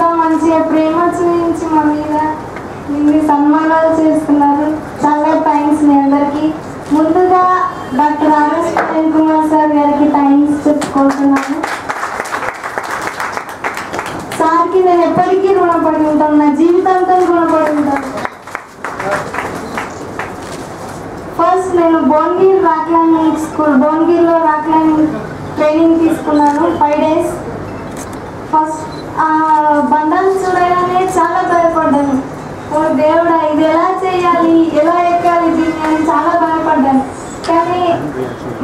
ఇంత మంచిగా ప్రేమ చూపించి మా మీద ఇన్ని సన్మానాలు చేస్తున్నారు. చాలా థ్యాంక్స్ మీ అందరికీ. ముందుగా doctor RS Prem Kumar sir గారికి థ్యాంక్స్ చెప్పుకుంటున్నాను. సార్కి నేను ఎప్పటికీ రుణపడి ఉంటాను, నా జీవితాంతం రుణపడి ఉంటాను. ఫస్ట్ నేను భువనగిరి రాక్ క్లైంబింగ్ స్కూల్, భువనగిరిలో రాక్ క్లైంబింగ్ ట్రైనింగ్ తీసుకున్నాను 5 days. ఫస్ట్ బండాలు చూడగానే చాలా భయపడ్డాను. ఓ దేవుడా, ఇది ఎలా చేయాలి, ఎలా ఎక్కాలి దీన్ని అని చాలా భయపడ్డాను. కానీ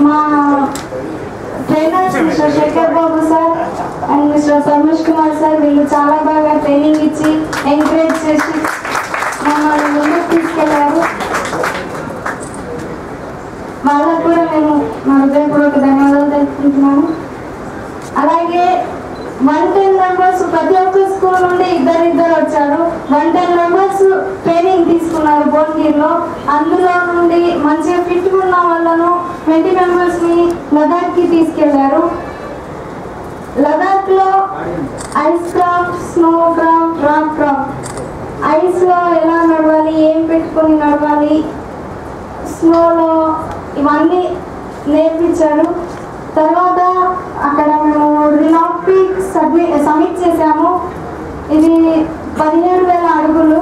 మా trainers mister Shekhar Babu sir and mister Ramesh Kumar sir వీళ్ళు చాలా బాగా ట్రైనింగ్ ఇచ్చి ఎంకరేజ్ చేసి మమ్మల్ని ముందుకు తీసుకెళ్లారు. వాళ్ళకు కూడా నేను నా హృదయపూర్వక ధన్యవాదాలు తెలుపుకుంటున్నాను. అలాగే 110 members ప్రతి ఒక్క స్కూల్ నుండి ఇద్దరు వచ్చారు. 110 members ట్రైనింగ్ తీసుకున్నారు భువనగిరిలో. అందులో నుండి మంచిగా ఫిట్ ఉన్న వాళ్ళను 20 members లదాఖ్కి తీసుకెళ్లారు. లదాఖ్లో ice craft, snow craft, rock craft, ఐస్లో ఎలా నడవాలి, ఏం పెట్టుకొని నడవాలి, స్నోలో ఇవన్నీ నేర్పించారు. తర్వాత అక్కడ మేము రినాట్ పీక్ సబ్మిట్ చేసాము. ఇది 17,000 అడుగులు.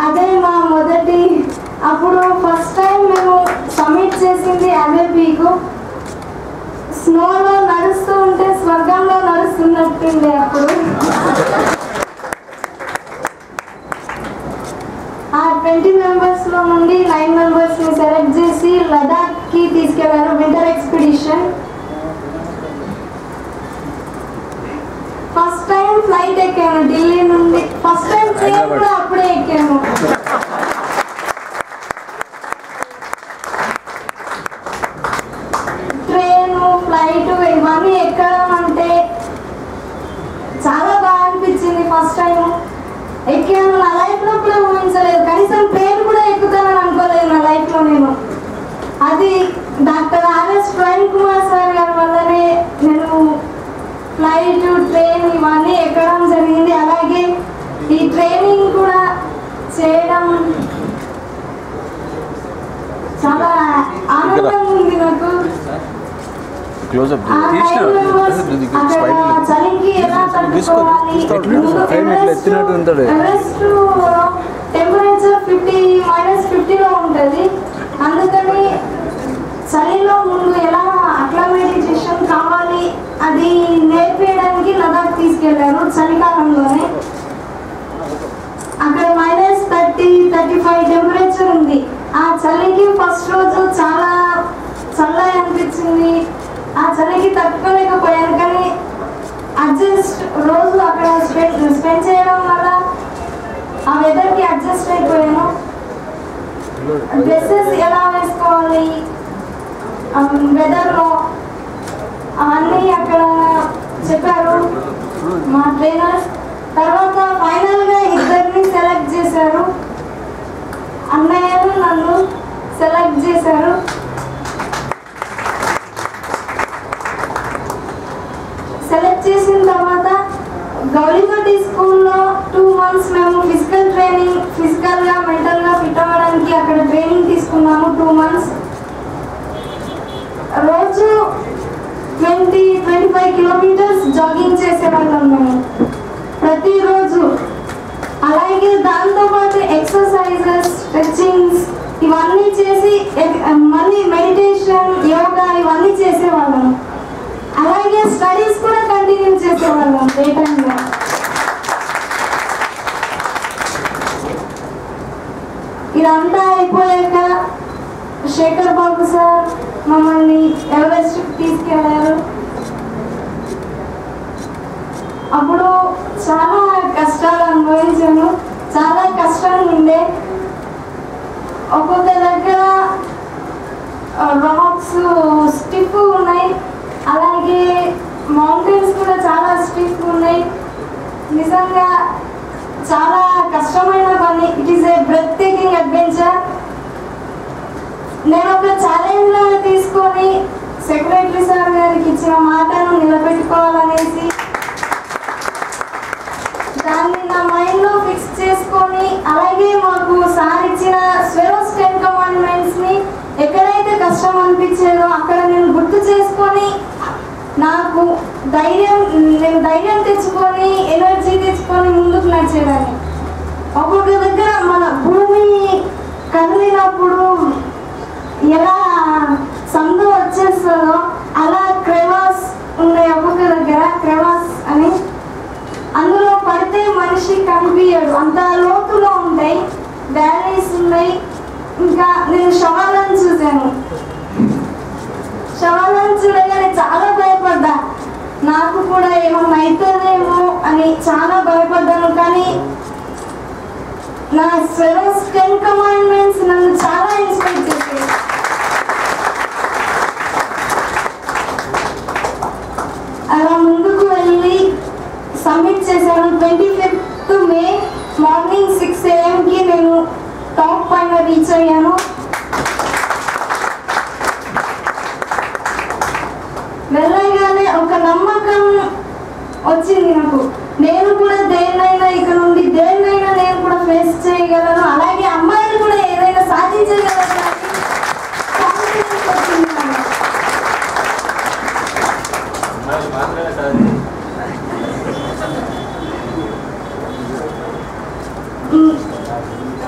అదే మా మొదటి, అప్పుడు ఫస్ట్ టైం మేము సబ్మిట్ చేసింది అదే పీకు. స్నోలో నడుస్తూ ఉంటే స్వర్గంలో నడుస్తున్నట్టుండే. అప్పుడు ఆ 20 members-లో నుండి 9 members-ని సెలెక్ట్ చేసి లదాఖ్కి తీసుకెళ్లారు winter expedition. First time flight ఎక్కాను ఢిల్లీ నుండి. ఫస్ట్ టైం ట్రైన్ కూడా అప్పుడే ఎక్కాను. ట్రైన్, ఫ్లైట్ ఇవన్నీ ఎక్కడం అంటే చాలా బాగా అనిపించింది. ఫస్ట్ టైం ఎక్కాను. నా లైఫ్లో కూడా ఊహించలేదు, కనీసం ట్రైన్ కూడా ఎక్కుతానని అనుకోలేదు నా లైఫ్లో నేను. అది doctor RS Prem Kumar sir గారి వల్లనే నేను ఫ్లైట్, ట్రైన్ ఇవన్నీ ఎక్కడం జరిగింది. అలాగే ఈ ట్రైనింగ్ కూడా చేయడం చాలా ఆనందంగా ఉంది నాకు. చలికి ఎలా తట్టుకోవాలి, టెంపరేచర్ -50లో ఉంటుంది. అందుకని చలిలో ముందు ఎలా అక్లమేటేషన్ కావాలి అది నేర్పించడానికి లదాఖ్ తీసుకెళ్లారు చలికాలంలోనే. అక్కడ -30-35 టెంపరేచర్ ఉంది. ఆ చలికి ఫస్ట్ రోజు చాలా చల్లగా అనిపించింది. ఆ చలికి తట్టుకోలేకపోయాను. కానీ రోజు అక్కడ స్పెండ్ చేయడం వల్ల ఆ వెదర్కి అడ్జస్ట్ అయిపోయాను. డ్రెస్సెస్ ఎలా వేసుకోవాలి వెదర్లో అవన్నీ అక్కడ చెప్పారు మా ట్రైనర్స్. తర్వాత ఫైనల్గా 2 సెలెక్ట్ చేశారు. అన్నయ్యలు నన్ను సెలెక్ట్ చేశారు. సెలెక్ట్ చేసిన తర్వాత గౌలిపట్టి స్కూల్లో 2 months మేము ఫిజికల్గా మెంటల్గా ఫిట్ అవ్వడానికి అక్కడ ట్రైనింగ్ తీసుకున్నాము 2 months. రోజు 20-25 kilometers జాగింగ్ చేసేవాళ్ళం మేము ప్రతిరోజు. అలాగే దాంతోపాటు ఎక్సర్సైజెస్, స్ట్రెచ్చింగ్స్ ఇవన్నీ చేసి మళ్ళీ మెడిటేషన్, యోగా ఇవన్నీ చేసేవాళ్ళం. అలాగే స్టడీస్ కూడా కంటిన్యూ చేసేవాళ్ళం డే టైంలో. ఇదంతా అయిపోయాక శేఖర్ బాబు సార్ మమ్మల్ని ఎవరెస్ట్కి తీసుకెళ్లారు. అప్పుడు చాలా కష్టాలు అనుభవించాను. చాలా కష్టంగా ఉండే. ఒక్కొక్క దగ్గర రాక్స్ స్టిఫ్ ఉన్నాయి. అలాగే మౌంటైన్స్ కూడా చాలా స్టిఫ్ ఉన్నాయి. నిజంగా చాలా కష్టమైన పని. It is a breathtaking adventure. నేను ఒక ఛాలెంజ్ లాగా తీసుకొని సెక్రటరీ సార్ గారికి ఇచ్చిన మాటను నిలబెట్టుకోవాలనేసి అనిపించేదో అక్కడ నేను గుర్తు చేసుకొని నాకు నేను ధైర్యం తెచ్చుకొని ఎనర్జీ తెచ్చుకొని ముందుకు నడిచేదాన్ని. ఒక్కొక్క దగ్గర మన భూమి కదిలినప్పుడు ఎలా సందు వచ్చేస్తుందో అలా క్రెవాస్ ఉన్నాయి. ఒక్కొక్క దగ్గర క్రెవాస్ అని అందులో పడితే మనిషి కనిపించడు, అంత లోతులో ఉంటాయి, వ్యాలీస్ ఉన్నాయి. ఇంకా నేను శవాలను చూశాను. శవాలను చూడగానే చాలా భయపడ్డా, నాకు కూడా ఏమన్నా అవుతుందేమో అని చాలా భయపడ్డాను. కానీ నా స్వెరోస్ 10 కమాండ్మెంట్స్ నన్ను చాలా ఇన్స్పైర్ చేశాయి. అలా ముందుకు వెళ్ళి సబ్మిట్ చేశాను. 25th మే మార్నింగ్ 6 AM నేను టాప్ పైన రీచ్ అయ్యాను. వెళ్ళగానే ఒక నమ్మకం వచ్చింది నాకు, నేను కూడా దేన్నైనా ఇక నుండి దేన్నైనా నేను కూడా ఫేస్ చేయగలను, అలాగే అమ్మాయిలు కూడా ఏదైనా సాధించగలరు కాన్ఫిడెన్స్ వచ్చింది నాకు.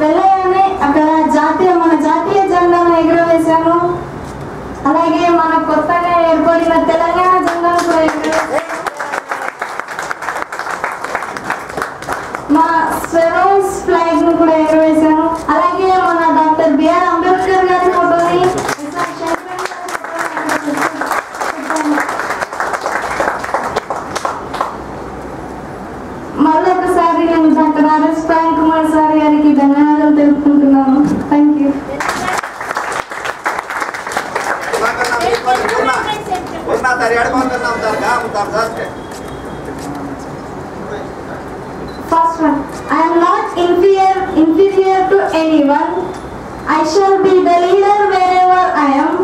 వెళ్ళగానే అక్కడ మన జాతీయ జెండాను ఎగురవేశాను. అలాగే మన కొత్తగా ఏర్పడిన తెలంగాణ జెండాను కూడా ఎగురవేశాను. మా స్వెరోస్ ఫ్లాగ్ ను కూడా ఎగురవేశాను. అలాగే మన డాక్టర్ బిఆర్ అంబేద్కర్ గారి ఫోటోని, మళ్ళీ ఒకసారి నేను doctor RS Prem Kumar sir గారికి ధన్యవాదాలు తెలుపుకుంటున్నాను. Thank you. First one, I am not inferior to anyone. I shall be the leader wherever I am.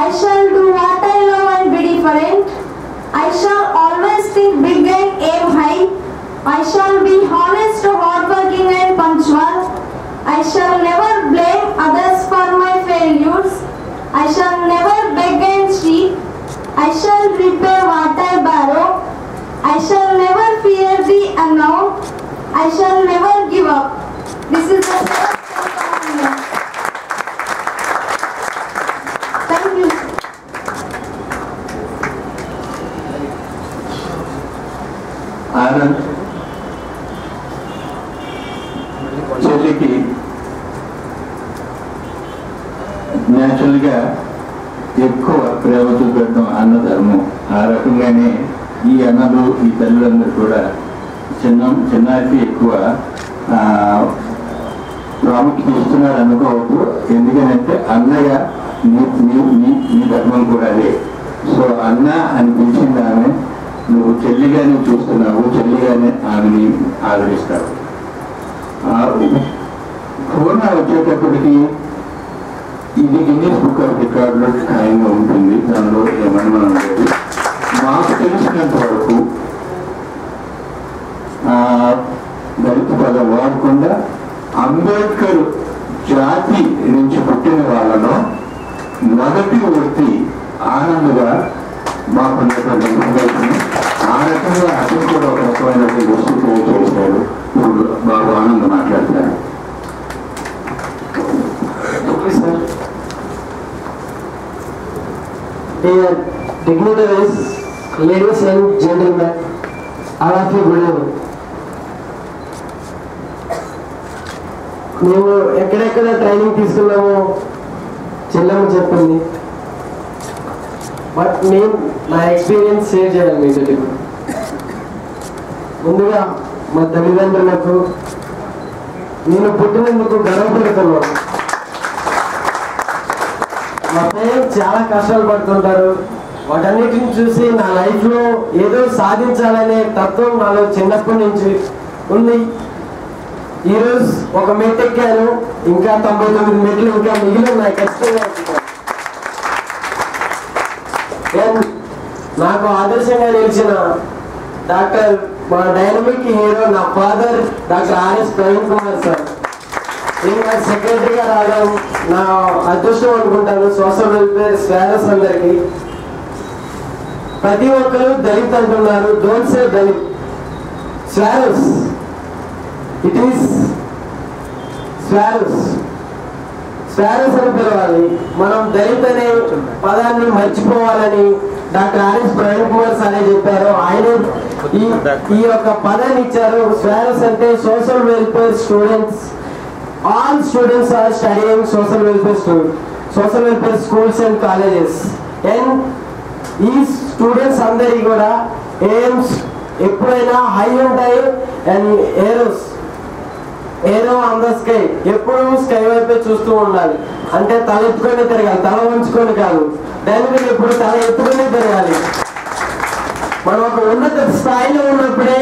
I shall do what I love and be different. I shall always think big and aim high. I shall be honest, hardworking and punctual. I shall never blame others for my failures. I shall never beg and cheat. I shall repay what I borrow. I shall never fear the unknown. I shall never give up. This is the first commandment. Thank you. Anand చెల్లికి న్యాచురల్గా ఎక్కువ ప్రేమ చూపెట్టడం అన్నధర్మం. ఆ రకంగానే ఈ అన్నలు ఈ తల్లులందరూ కూడా చిన్నారికి ఎక్కువ ప్రాముఖ్యత ఇస్తున్నారు అనుకోవద్దు. ఎందుకనంటే అన్నయ్య నీ ధర్మం కూడా అదే. సో అన్న అని పిలిచింది ఆమె, నువ్వు చెల్లిగానే చూస్తున్నావు, చెల్లిగానే ఆమెని ఆదరిస్తావు. పూర్ణ వచ్చేటప్పటికి ఇది గిన్నీస్ బుక్ ఆఫ్ రికార్డులో ఖాయంగా ఉంటుంది, దానిలో ఏమనుమానం లేదు. మాకు తెలిసినంత వరకు దళిత పదం వాడకుండా అంబేద్కర్ జాతి నుంచి పుట్టిన వాళ్ళలో మొదటి వ్యక్తి ఆనందుగా మాకున్నటువంటి ఇన్ఫర్మేషన్. ఆ రకంగా అతను కూడా ఒక రకమైనటువంటి వస్తువు చేశాడు. ఇప్పుడు బాబు ఆనంద్ మాట్లాడతారు. Dear dignitaries, ladies and gentlemen, all of you good evening. మేము ఎక్కడెక్కడ ట్రైనింగ్ తీసుకున్నామో చెల్లెమ్మ చెప్పింది, బట్ నేను నా ఎక్స్పీరియన్స్ షేర్ చేయాలి మీతో. ఇప్పుడు ముందుగా మా తల్లిదండ్రులకు నేను పుట్టినందుకు గర్వపడుతున్నాను. మా పేరెంట్స్ చాలా కష్టాలు పడుతుంటారు. వాటన్నిటిని చూసి నా లైఫ్లో ఏదో సాధించాలనే తత్వం నాలో చిన్నప్పటి నుంచి ఉంది. ఈరోజు ఒక మెట్టు ఎక్కాను, ఇంకా 99 మెట్లు ఇంకా మిగిలిన నాకు ఖచ్చితంగా. నాకు ఆదర్శంగా నిలిచిన మా డైనమిక్ హీరో నా father doctor RS Praveen Kumar sir. ఇంకా సెక్రటరీగా రావడం నా అదృష్టం అనుకుంటాను. సోషల్ వెల్ఫేర్ స్వారస్ అందరికి. ప్రతి ఒక్కరు దళిత్ అంటున్నారు. Don't say Dalit, Swaeroes. It is Swaeroes. Swaeroes అని పిలవాలి. మనం దళిత్ అనే పదాన్ని మర్చిపోవాలని డాక్టర్ ఆర్ఎస్ ప్రవీణ్ కుమార్ సారే చెప్పారు. ఆయన ఈ యొక్క పదాన్ని ఇచ్చారు. స్వారస్ అంటే social welfare students. All students are studying social welfare schools and colleges. And ఈ స్టూడెంట్స్ అందరికీ కూడా ఎయిమ్స్ ఎప్పుడైనా హై ఉంటాయి. And arrow on the sky, ఎప్పుడు స్కై వైపే చూస్తూ ఉండాలి. అంటే తల ఎత్తుకొని తిరగాలి, తల వంచుకొని కాదు. దాని మీద ఎప్పుడు తల ఎత్తుకొని తిరగాలి. మనం ఒక ఉన్నత స్థాయిలో ఉన్నప్పుడే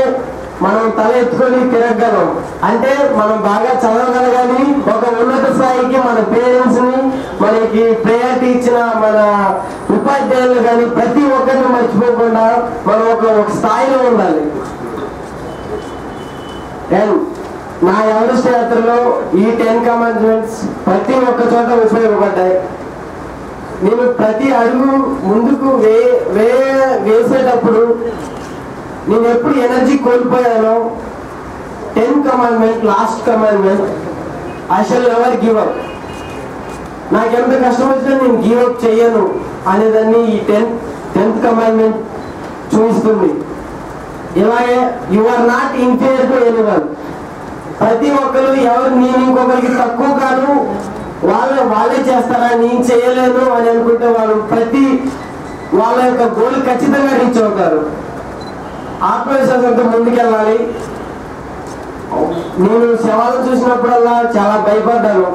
మనం తల ఎత్తుకొని తిరగగలం. అంటే మనం బాగా చదవగలగాలి. ఒక ఉన్నత స్థాయికి మన పేరెంట్స్ ని, మనకి ప్రయారిటీ ఇచ్చిన మన ఉపాధ్యాయులు కానీ ప్రతి ఒక్కరిని మర్చిపోకుండా మనం ఒక స్థాయిలో ఉండాలి. అండ్ నా ఎవరెస్ట్ యాత్రలో ఈ 10 కమాండ్మెంట్స్ ప్రతి ఒక్క చోట ఉపయోగపడ్డాయి. నేను ప్రతి అడుగు ముందుకు వేసేటప్పుడు నేను ఎప్పుడు ఎనర్జీ కోల్పోయానో 10 commandment, last commandment, I shall never give up. నాకెంత కష్టం వచ్చినా నేను గివ్ అప్ చెయ్యను అనేదాన్ని ఈ 10th కమాండ్మెంట్ చూపిస్తుంది. ఇలాగే you are not inferior to anyone. ప్రతి ఒక్కరు ఎవరు నేను ఇంకొకరికి తక్కువ కాదు, వాళ్ళే చేస్తారా, నేను చేయలేను అని అనుకుంటే వాళ్ళు వాళ్ళ యొక్క గోల్ ఖచ్చితంగా రీచ్ అవుతారు. ఆత్మవిశ్వాసంతో ముందుకెళ్ళాలి. నేను శవాలను చూసినప్పుడల్లా చాలా భయపడ్డాను.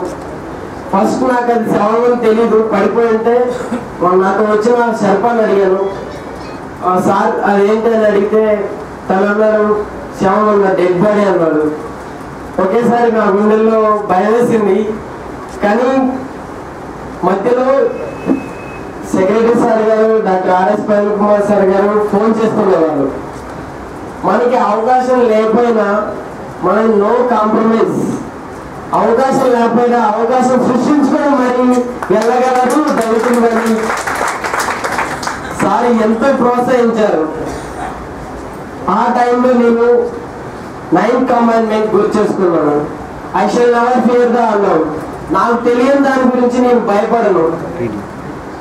ఫస్ట్ నాకు అది శవం తెలీదు. పడిపోయి ఉంటే నాకు వచ్చిన శర్పాన్ని అడిగాను, సార్ అదేంటి అని అడిగితే తను అన్నారు శవం ఉన్న డెడ్ బాడీ అన్నాడు. ఒకేసారి నా గుండెల్లో భయం వేసింది. కానీ మధ్యలో సెక్రటరీ సార్ గారు, doctor RS Praveen Kumar sir గారు ఫోన్ చేస్తుండేవాళ్ళు. మనకి అవకాశం లేకపోయినా మనం నో కాంప్రమైజ్. అవకాశం లేకపోయినా అవకాశం సృష్టించుకొని మరి వెళ్ళగలరు దళితులని సార్ ఎంతో ప్రోత్సహించారు. ఆ టైంలో నేను 9th కమాండ్మెంట్ గుర్తు చేసుకున్నాను. I shall never fear the unknown. నాకు తెలియని దాని గురించి నేను భయపడను.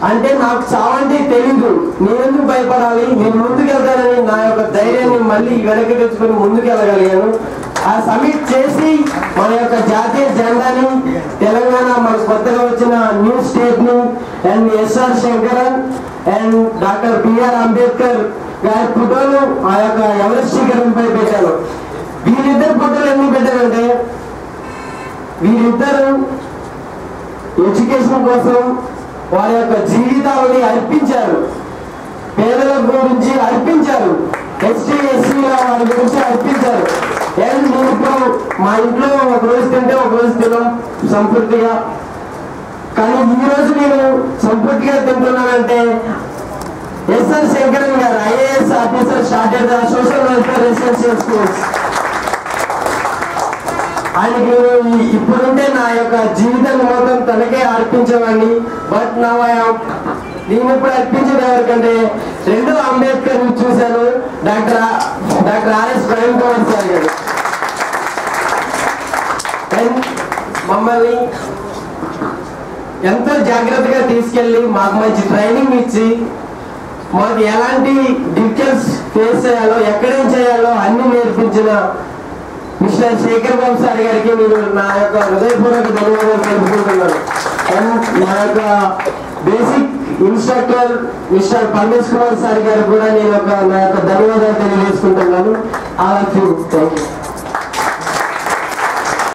అంటే నాకు చావంటే తెలీదు, నేనెందుకు భయపడాలి, నేను ముందుకెళ్తానని నా యొక్క ధైర్యాన్ని మళ్ళీ వెనక్కి తెచ్చుకొని ముందుకెళ్ళగలిగాను. ఆ సబ్మిట్ చేసి మన యొక్క జాతీయ జెండాని, తెలంగాణ మనకు కొత్తగా వచ్చిన న్యూ స్టేట్ ని and SR Shankaran and doctor BR Ambedkar గారి ఫోటోలు ఆ యొక్క ఎవరెస్ట్ శిఖరంపై పెట్టాను. వీరిద్దరు ఫోటోలు ఎందుకు పెట్టారంటే వీరిద్దరు ఎడ్యుకేషన్ కోసం వారి యొక్క జీవితాలని అర్పించారు. పేదల గురించి అర్పించారు. ఎస్టీ ఎస్సీల వారి గురించి అర్పించారు. నేను ఇప్పుడు మా ఇంట్లో ఒక రోజు తింటే ఒక రోజు తినం సంపూర్తిగా. కానీ ఈ రోజు నేను సంపూర్తిగా తింటున్నానంటే ఎస్ఆర్ శంకరన్ గారు IAS officer started the social welfare residential schools. ఆయనకి ఇప్పుడుంటే నా యొక్క జీవితాన్ని మొత్తం తనకే అర్పించేవాడిని. బట్ నేను ఇప్పుడు అర్పించేది ఎవరికంటే రెండో అంబేద్కర్ ని చూశాను, doctor RS Praveen Kumar sir గారు. మమ్మల్ని ఎంతో జాగ్రత్తగా తీసుకెళ్ళి మాకు మంచి ట్రైనింగ్ ఇచ్చి మాకు ఎలాంటి డిఫికల్ట్స్ ఫేస్ చేయాలో, ఎక్కడేం చేయాలో అన్ని నేర్పించిన మిస్టర్ శేఖర్ బాబు సార్ గారికి నేను నా యొక్క హృదయపూర్వక ధన్యవాదాలు తెలుపుకుంటున్నాను. అండ్ నా యొక్క basic instructor mister Paramesh Kumar sir గారికి కూడా నేను నా యొక్క ధన్యవాదాలు తెలియజేసుకుంటున్నాను. Thank you.